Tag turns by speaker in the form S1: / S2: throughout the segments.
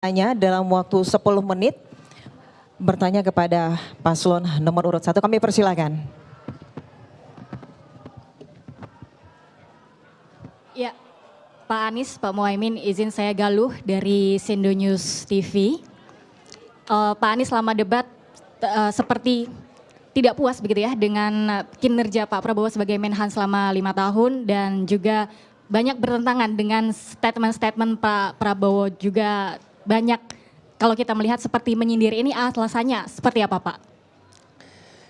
S1: Tanya dalam waktu 10 menit bertanya kepada paslon nomor urut 1. Kami persilakan.
S2: Ya, Pak Anies, Pak Muhaimin, izin saya Galuh dari Sindo News TV. Pak Anies selama debat seperti tidak puas begitu ya dengan kinerja Pak Prabowo sebagai Menhan selama 5 tahun dan juga banyak bertentangan dengan statement-statement Pak Prabowo juga banyak kalau kita melihat seperti menyindir ini alasannya seperti apa Pak?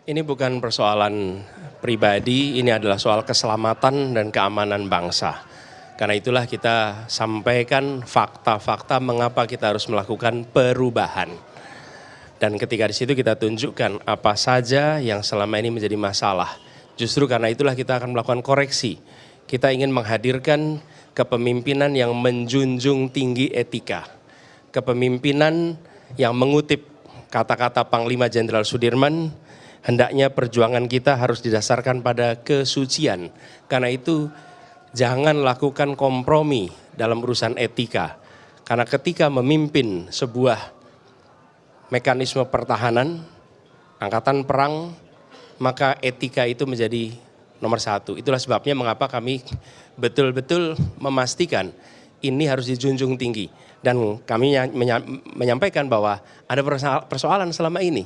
S3: Ini bukan persoalan pribadi, ini adalah soal keselamatan dan keamanan bangsa. Karena itulah kita sampaikan fakta-fakta mengapa kita harus melakukan perubahan. Dan ketika di situ kita tunjukkan apa saja yang selama ini menjadi masalah. Justru karena itulah kita akan melakukan koreksi. Kita ingin menghadirkan kepemimpinan yang menjunjung tinggi etika. Kepemimpinan yang mengutip kata-kata Panglima Jenderal Sudirman, hendaknya perjuangan kita harus didasarkan pada kesucian. Karena itu jangan lakukan kompromi dalam urusan etika. Karena ketika memimpin sebuah mekanisme pertahanan, angkatan perang, maka etika itu menjadi nomor satu. Itulah sebabnya mengapa kami betul-betul memastikan ini harus dijunjung tinggi. Dan kami menyampaikan bahwa ada persoalan selama ini.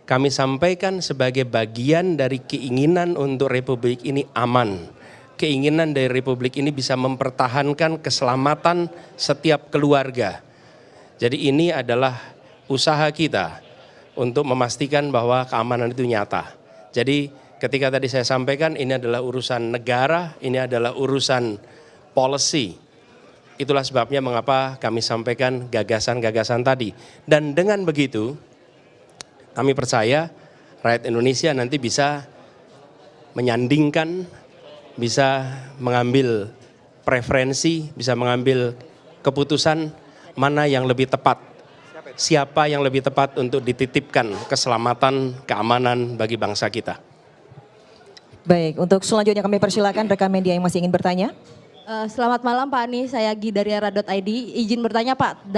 S3: Kami sampaikan sebagai bagian dari keinginan untuk Republik ini aman. Keinginan dari Republik ini bisa mempertahankan keselamatan setiap keluarga. Jadi ini adalah usaha kita untuk memastikan bahwa keamanan itu nyata. Jadi ketika tadi saya sampaikan ini adalah urusan negara, ini adalah urusan policy. Itulah sebabnya mengapa kami sampaikan gagasan-gagasan tadi. Dan dengan begitu kami percaya rakyat Indonesia nanti bisa menyandingkan, bisa mengambil preferensi, bisa mengambil keputusan mana yang lebih tepat. Siapa yang lebih tepat untuk dititipkan keselamatan, keamanan bagi bangsa kita.
S1: Baik, untuk selanjutnya kami persilakan rekan media yang masih ingin bertanya.
S4: Selamat malam Pak Anies, saya Gi dari era.id. Izin bertanya Pak,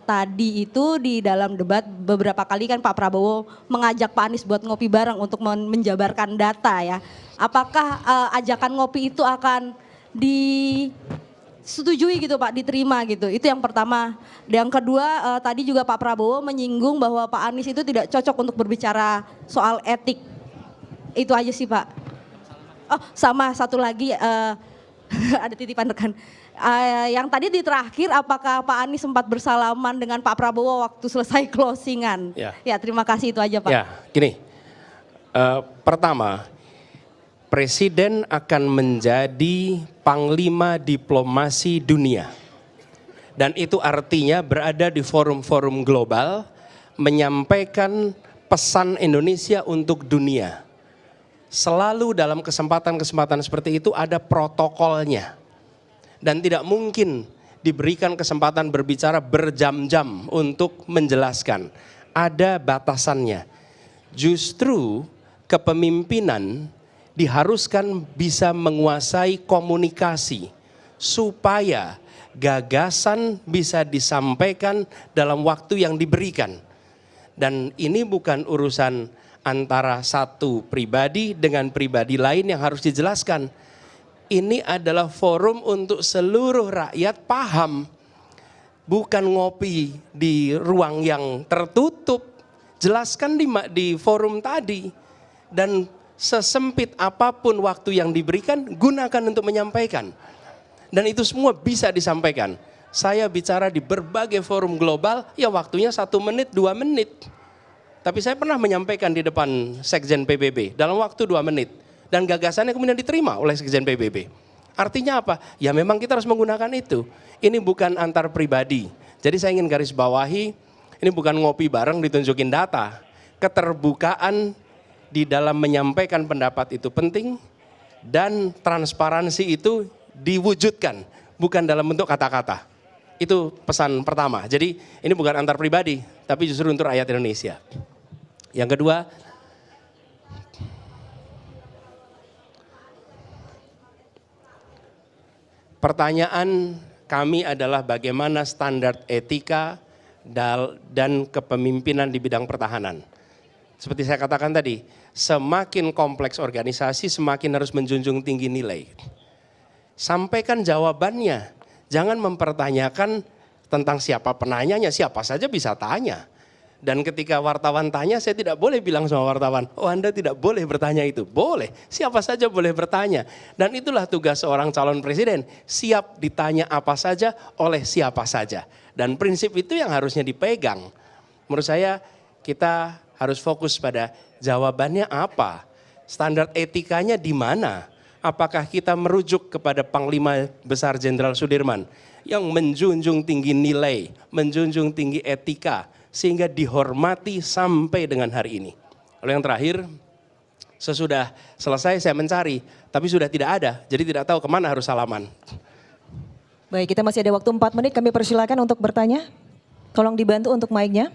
S4: tadi itu di dalam debat beberapa kali kan Pak Prabowo mengajak Pak Anies buat ngopi bareng untuk menjabarkan data ya. Apakah ajakan ngopi itu akan disetujui gitu Pak, diterima gitu? Itu yang pertama. Yang kedua tadi juga Pak Prabowo menyinggung bahwa Pak Anies itu tidak cocok untuk berbicara soal etik. Itu aja sih Pak. Oh sama satu lagi, ada titipan rekan. Yang tadi di terakhir apakah Pak Anies sempat bersalaman dengan Pak Prabowo waktu selesai closingan? Ya terima kasih itu aja Pak.
S3: Ya gini, pertama Presiden akan menjadi panglima diplomasi dunia. Dan itu artinya berada di forum-forum global menyampaikan pesan Indonesia untuk dunia. Selalu dalam kesempatan-kesempatan seperti itu ada protokolnya. Dan tidak mungkin diberikan kesempatan berbicara berjam-jam untuk menjelaskan. Ada batasannya. Justru kepemimpinan diharuskan bisa menguasai komunikasi. Supaya gagasan bisa disampaikan dalam waktu yang diberikan. Dan ini bukan urusan antara satu pribadi dengan pribadi lain yang harus dijelaskan. Ini adalah forum untuk seluruh rakyat paham. Bukan ngopi di ruang yang tertutup. Jelaskan di forum tadi. Dan sesempit apapun waktu yang diberikan, gunakan untuk menyampaikan. Dan itu semua bisa disampaikan. Saya bicara di berbagai forum global, ya waktunya 1 menit, 2 menit. Tapi saya pernah menyampaikan di depan Sekjen PBB dalam waktu 2 menit. Dan gagasannya kemudian diterima oleh Sekjen PBB. Artinya apa? Ya memang kita harus menggunakan itu. Ini bukan antar pribadi. Jadi saya ingin garis bawahi, ini bukan ngopi bareng ditunjukin data. Keterbukaan di dalam menyampaikan pendapat itu penting. Dan transparansi itu diwujudkan. Bukan dalam bentuk kata-kata. Itu pesan pertama. Jadi ini bukan antar pribadi, tapi justru untuk rakyat Indonesia. Yang kedua, pertanyaan kami adalah bagaimana standar etika dan kepemimpinan di bidang pertahanan. Seperti saya katakan tadi, semakin kompleks organisasi, semakin harus menjunjung tinggi nilai. Sampaikan jawabannya, jangan mempertanyakan tentang siapa penanyanya, siapa saja bisa tanya. Dan ketika wartawan tanya, saya tidak boleh bilang sama wartawan, oh Anda tidak boleh bertanya itu. Boleh, siapa saja boleh bertanya. Dan itulah tugas seorang calon presiden, siap ditanya apa saja oleh siapa saja. Dan prinsip itu yang harusnya dipegang. Menurut saya kita harus fokus pada jawabannya apa, standar etikanya di mana. Apakah kita merujuk kepada Panglima Besar Jenderal Sudirman yang menjunjung tinggi nilai, menjunjung tinggi etika, sehingga dihormati sampai dengan hari ini. Lalu yang terakhir, sesudah selesai saya mencari, tapi sudah tidak ada, jadi tidak tahu kemana harus salaman.
S1: Baik, kita masih ada waktu 4 menit, kami persilakan untuk bertanya. Tolong dibantu untuk mic-nya.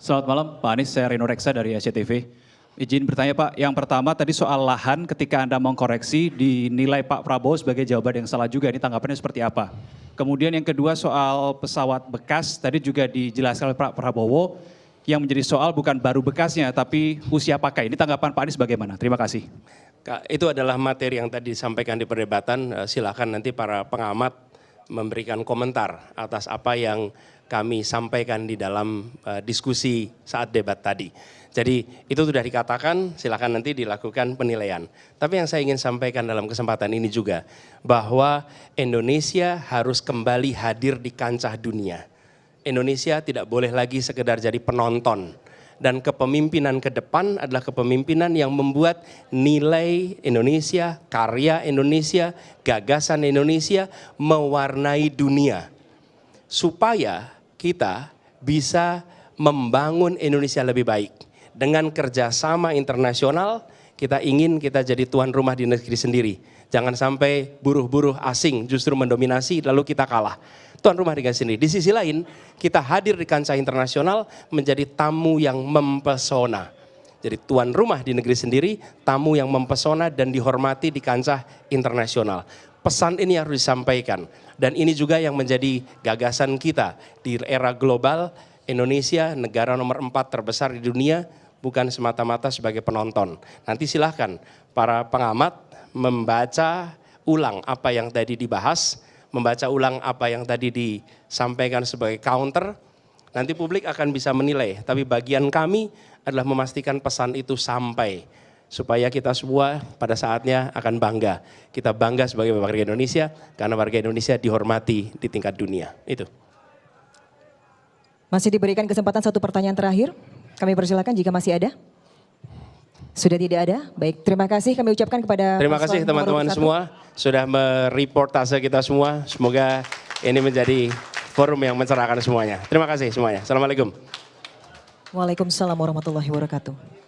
S5: Selamat malam Pak Anies, saya Reno Reksa dari SCTV. Izin bertanya Pak, yang pertama tadi soal lahan ketika Anda mengkoreksi dinilai Pak Prabowo sebagai jawaban yang salah juga, ini tanggapannya seperti apa? Kemudian yang kedua soal pesawat bekas, tadi juga dijelaskan oleh Pak Prabowo, yang menjadi soal bukan baru bekasnya tapi usia pakai. Ini tanggapan Pak Anies bagaimana? Terima kasih.
S3: Itu adalah materi yang tadi disampaikan di perdebatan, silakan nanti para pengamat memberikan komentar atas apa yang kami sampaikan di dalam diskusi saat debat tadi. Jadi itu sudah dikatakan, silakan nanti dilakukan penilaian. Tapi yang saya ingin sampaikan dalam kesempatan ini juga, bahwa Indonesia harus kembali hadir di kancah dunia. Indonesia tidak boleh lagi sekedar jadi penonton. Dan kepemimpinan ke depan adalah kepemimpinan yang membuat nilai Indonesia, karya Indonesia, gagasan Indonesia mewarnai dunia. Supaya kita bisa membangun Indonesia lebih baik. Dengan kerjasama internasional, kita ingin kita jadi tuan rumah di negeri sendiri. Jangan sampai buruh-buruh asing justru mendominasi lalu kita kalah. Tuan rumah di negeri sendiri. Di sisi lain, kita hadir di kancah internasional menjadi tamu yang mempesona. Jadi tuan rumah di negeri sendiri, tamu yang mempesona dan dihormati di kancah internasional. Pesan ini harus disampaikan. Dan ini juga yang menjadi gagasan kita di era global. Indonesia negara nomor 4 terbesar di dunia, bukan semata-mata sebagai penonton. Nanti silahkan para pengamat membaca ulang apa yang tadi dibahas, membaca ulang apa yang tadi disampaikan sebagai counter, nanti publik akan bisa menilai. Tapi bagian kami adalah memastikan pesan itu sampai, supaya kita semua pada saatnya akan bangga. Kita bangga sebagai warga Indonesia, karena warga Indonesia dihormati di tingkat dunia. Itu.
S1: Masih diberikan kesempatan satu pertanyaan terakhir. Kami persilakan jika masih ada. Sudah tidak ada? Baik, terima kasih kami ucapkan kepada
S3: terima kasih teman-teman semua sudah mereportase kita semua. Semoga ini menjadi forum yang mencerahkan semuanya. Terima kasih semuanya. Assalamualaikum.
S1: Waalaikumsalam warahmatullahi wabarakatuh.